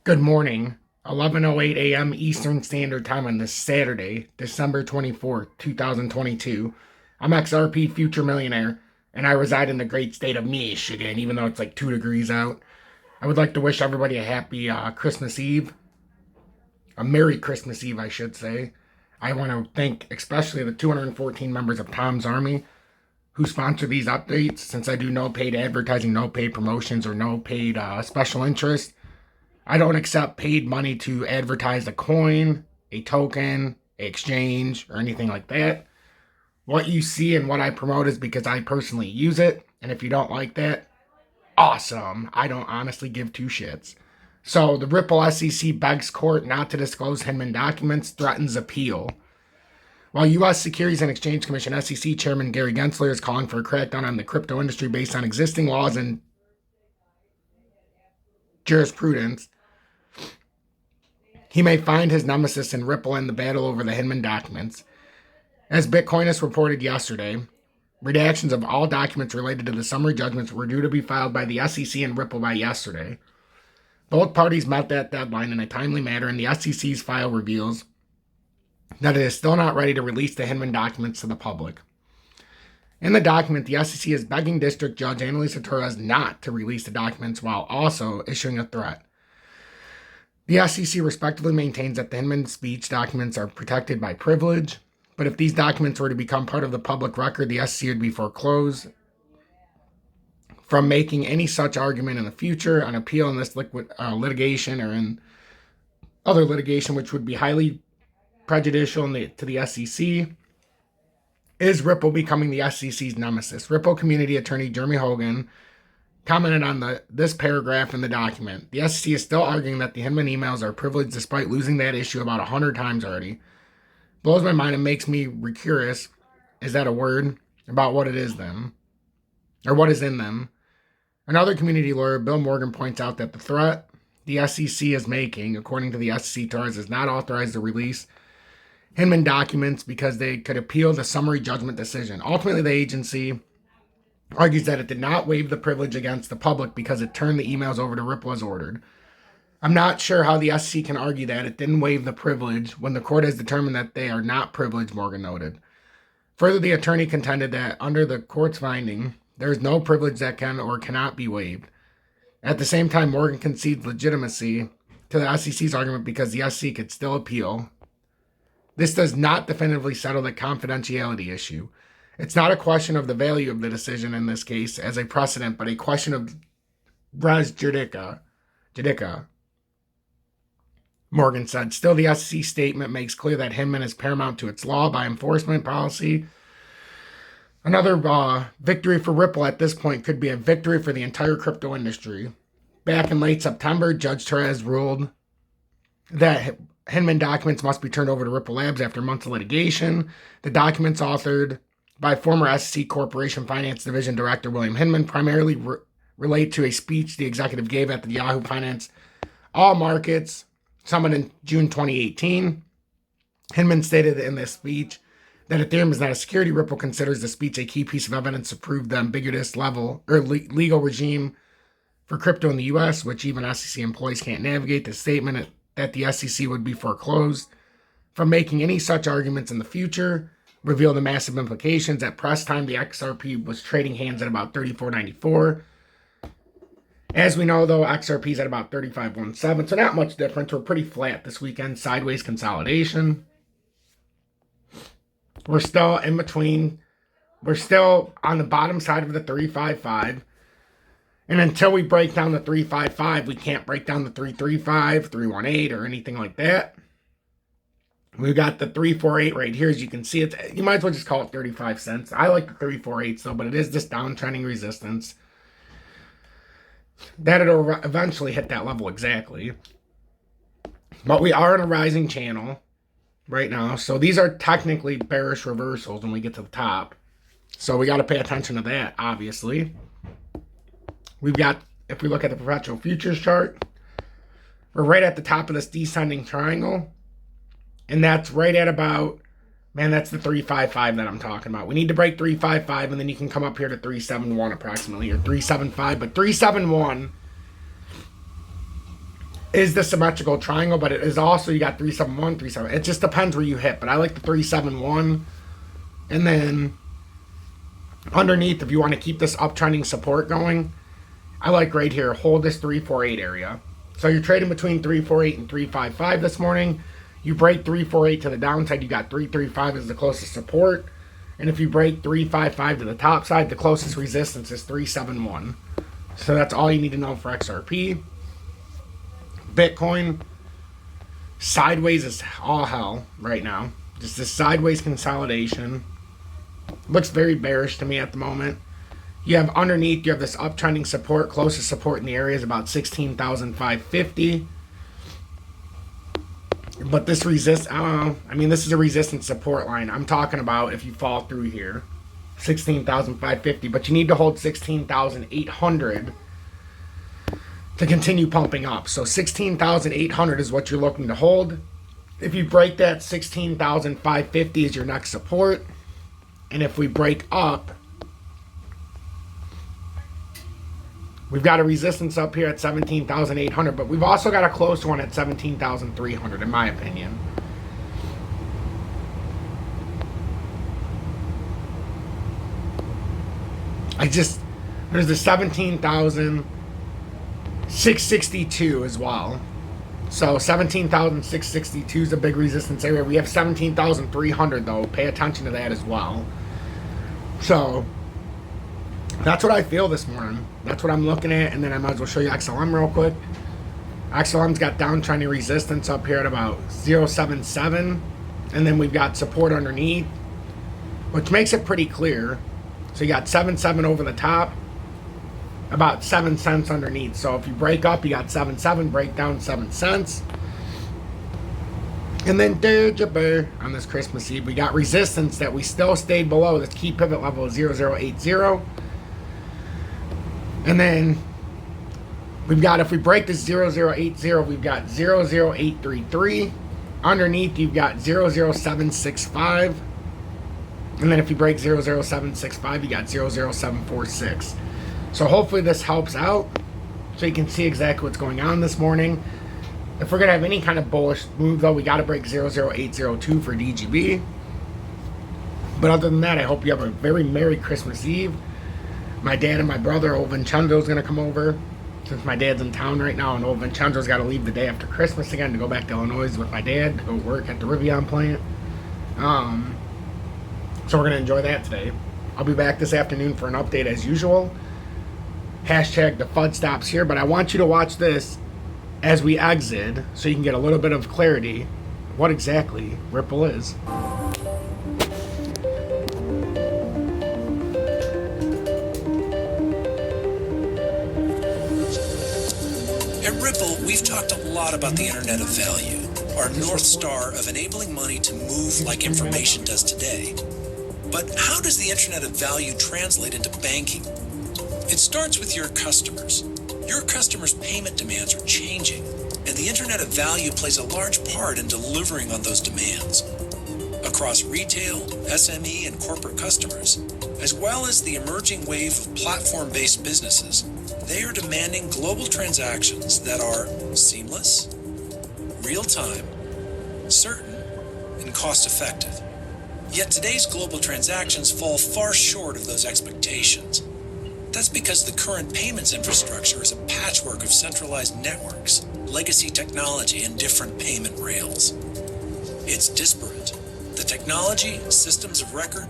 Good morning, 11:08 a.m. Eastern Standard Time on this Saturday, December 24th, 2022. I'm XRP Future Millionaire, and I reside in the great state of Michigan, even though it's like 2 degrees out. I would like to wish everybody a happy Christmas Eve. A Merry Christmas Eve, I should say. I want to thank especially the 214 members of Tom's Army who sponsor these updates, since I do no paid advertising, no paid promotions, or no paid special interest. I don't accept paid money to advertise a coin, a token, an exchange, or anything like that. What you see and what I promote is because I personally use it, and if you don't like that, awesome. I don't honestly give two shits. So the Ripple SEC begs court not to disclose Hinman documents, threatens appeal. While U.S. Securities and Exchange Commission SEC Chairman Gary Gensler is calling for a crackdown on the crypto industry based on existing laws and jurisprudence, he may find his nemesis in Ripple in the battle over the Hinman documents. As Bitcoinist reported yesterday, redactions of all documents related to the summary judgments were due to be filed by the SEC and Ripple by yesterday. Both parties met that deadline in a timely manner, and the SEC's file reveals that it is still not ready to release the Hinman documents to the public. In the document, the SEC is begging District Judge Annalisa Torres not to release the documents while also issuing a threat. The SEC respectively maintains that the Hinman speech documents are protected by privilege, but if these documents were to become part of the public record, the SEC would be foreclosed from making any such argument in the future on appeal in this litigation or in other litigation, which would be highly prejudicial to the SEC. Is Ripple becoming the SEC's nemesis? Ripple community attorney Jeremy Hogan commented on this paragraph in the document. The SEC is still arguing that the Hinman emails are privileged despite losing that issue about 100 times already. Blows my mind and makes me curious, is that a word, about what it is then, or what is in them. Another community lawyer, Bill Morgan, points out that the threat the SEC is making, according to the SEC Torres, is not authorized to release Hinman documents because they could appeal the summary judgment decision. Ultimately, the agency argues that it did not waive the privilege against the public because it turned the emails over to Ripple as ordered. I'm not sure how the SEC can argue that it didn't waive the privilege when the court has determined that they are not privileged, Morgan noted. Further, the attorney contended that under the court's finding, there is no privilege that can or cannot be waived. At the same time, Morgan concedes legitimacy to the SEC's argument because the SEC could still appeal. This does not definitively settle the confidentiality issue. It's not a question of the value of the decision in this case as a precedent, but a question of res judica, Morgan said. Still, the SEC statement makes clear that Hinman is paramount to its law by enforcement policy. Another victory for Ripple at this point could be a victory for the entire crypto industry. Back in late September, Judge Torres ruled that Hinman documents must be turned over to Ripple Labs after months of litigation. The documents, authored by former SEC Corporation Finance Division Director William Hinman, primarily relate to a speech the executive gave at the Yahoo Finance All Markets Summit in June 2018. Hinman stated in this speech that Ethereum is not a security. Ripple considers the speech a key piece of evidence to prove the ambiguous legal regime for crypto in the U.S., which even SEC employees can't navigate. The statement that the SEC would be foreclosed from making any such arguments in the future reveal the massive implications. At press time, the XRP was trading hands at about $34.94. As we know, though, XRP is at about $35.17, so not much difference. We're pretty flat this weekend. Sideways consolidation. We're still in between. We're still on the bottom side of the 355. And until we break down the 355, we can't break down the 335, 318, or anything like that. We've got the 348 right here. As you can see, you might as well just call it 35 cents. I like the 348 though, but it is this downtrending resistance. That it'll eventually hit that level exactly. But we are in a rising channel right now. So these are technically bearish reversals when we get to the top. So we got to pay attention to that, obviously. We've got, if we look at the perpetual futures chart, we're right at the top of this descending triangle. And that's right at about, that's the 355 that I'm talking about. We need to break 355, and then you can come up here to 371 approximately, or 375. But 371 is the symmetrical triangle, but it is also, you got 371, 37. It just depends where you hit, but I like the 371. And then underneath, if you want to keep this uptrending support going, I like right here, hold this 348 area. So you're trading between 348 and 355 this morning. You break 348 to the downside, you got 335 as the closest support. And if you break 355 to the top side, the closest resistance is 371. So that's all you need to know for XRP. Bitcoin, sideways is all hell right now. Just this sideways consolidation. Looks very bearish to me at the moment. You have underneath, you have this uptrending support. Closest support in the area is about 16,550. But this resist, I don't know. I mean, this is a resistance support line. I'm talking about if you fall through here, 16,550. But you need to hold 16,800 to continue pumping up. So 16,800 is what you're looking to hold. If you break that, 16,550 is your next support. And if we break up, we've got a resistance up here at 17,800, but we've also got a close one at 17,300 in my opinion. There's the 17,662 as well. So 17,662 is a big resistance area. We have 17,300 though. Pay attention to that as well. So that's what I feel this morning. That's what I'm looking at. And then I might as well show you XLM real quick. XLM's got downtrending resistance up here at about 0.77. And then we've got support underneath, which makes it pretty clear. So you got 7.7 over the top, about 7 cents underneath. So if you break up, you got 7.7, break down 7 cents. And then on this Christmas Eve, we got resistance that we still stayed below. This key pivot level is 0.080. And then we've got, if we break this 0.080, we've got 0.0833. Underneath, you've got 0.0765. And then if you break 0.0765, you got 0.0746. So hopefully this helps out so you can see exactly what's going on this morning. If we're going to have any kind of bullish move, though, we got to break 0.0802 for DGB. But other than that, I hope you have a very Merry Christmas Eve. My dad and my brother, old Vincenzo's going to come over. Since my dad's in town right now, and old Vincenzo's got to leave the day after Christmas again to go back to Illinois with my dad to go work at the Rivian plant. So we're going to enjoy that today. I'll be back this afternoon for an update as usual. Hashtag the FUD stops here, but I want you to watch this as we exit so you can get a little bit of clarity what exactly Ripple is. At Ripple, we've talked a lot about the Internet of Value, our North Star of enabling money to move like information does today. But how does the Internet of Value translate into banking? It starts with your customers. Your customers' payment demands are changing, and the Internet of Value plays a large part in delivering on those demands. Across retail, SME, and corporate customers, as well as the emerging wave of platform-based businesses, they are demanding global transactions that are seamless, real-time, certain, and cost-effective. Yet today's global transactions fall far short of those expectations. That's because the current payments infrastructure is a patchwork of centralized networks, legacy technology, and different payment rails. It's disparate. The technology, systems of record,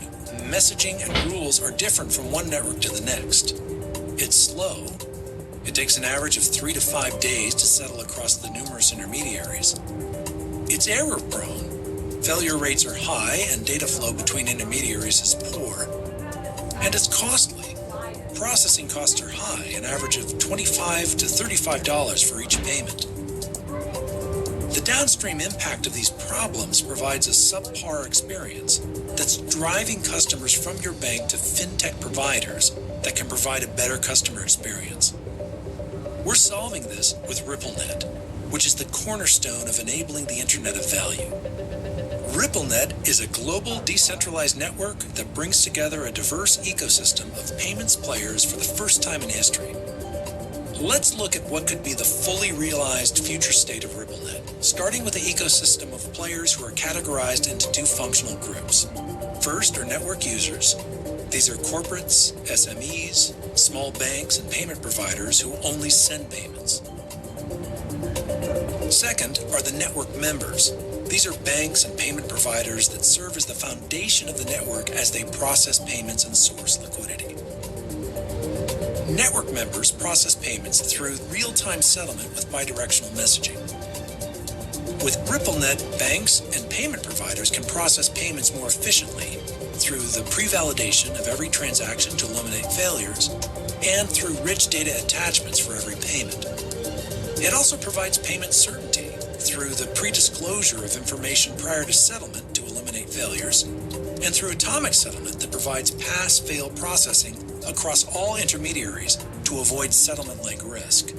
messaging, and rules are different from one network to the next. It's slow. It takes an average of 3 to 5 days to settle across the numerous intermediaries. It's error-prone. Failure rates are high, and data flow between intermediaries is poor. And it's costly. Processing costs are high, an average of $25 to $35 for each payment. The downstream impact of these problems provides a subpar experience that's driving customers from your bank to fintech providers that can provide a better customer experience. We're solving this with RippleNet, which is the cornerstone of enabling the Internet of Value. RippleNet is a global decentralized network that brings together a diverse ecosystem of payments players for the first time in history. Let's look at what could be the fully realized future state of RippleNet, starting with the ecosystem of players who are categorized into two functional groups. First are network users. These are corporates, SMEs, small banks, and payment providers who only send payments. Second are the network members. These are banks and payment providers that serve as the foundation of the network as they process payments and source liquidity. Network members process payments through real-time settlement with bidirectional messaging. With RippleNet, banks and payment providers can process payments more efficiently through the pre-validation of every transaction to eliminate failures and through rich data attachments for every payment. It also provides payment certainty through the pre-disclosure of information prior to settlement to eliminate failures, and through atomic settlement that provides pass-fail processing across all intermediaries to avoid settlement-like risk.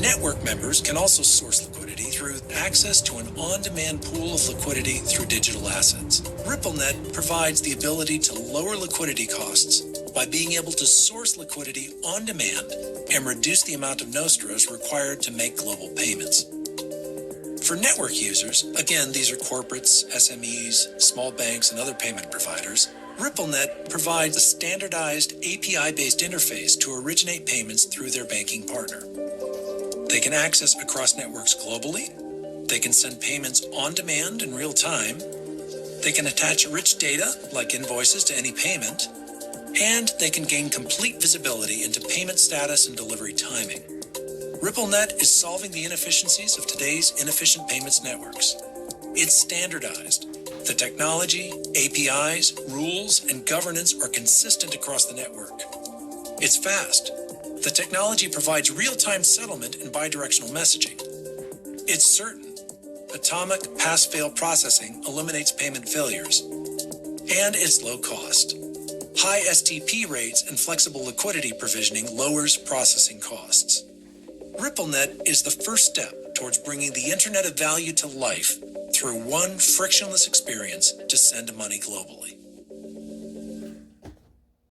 Network members can also source liquidity through access to an on-demand pool of liquidity through digital assets. RippleNet provides the ability to lower liquidity costs by being able to source liquidity on demand and reduce the amount of nostros required to make global payments. For network users, again, these are corporates, SMEs, small banks, and other payment providers, RippleNet provides a standardized API-based interface to originate payments through their banking partner. They can access across networks globally. They can send payments on demand in real time. They can attach rich data, like invoices, to any payment. And they can gain complete visibility into payment status and delivery timing. RippleNet is solving the inefficiencies of today's inefficient payments networks. It's standardized. The technology, APIs, rules, and governance are consistent across the network. It's fast. The technology provides real-time settlement and bidirectional messaging. It's certain. Atomic pass-fail processing eliminates payment failures. And it's low cost. High STP rates and flexible liquidity provisioning lowers processing costs. RippleNet is the first step towards bringing the Internet of Value to life through one frictionless experience to send money globally.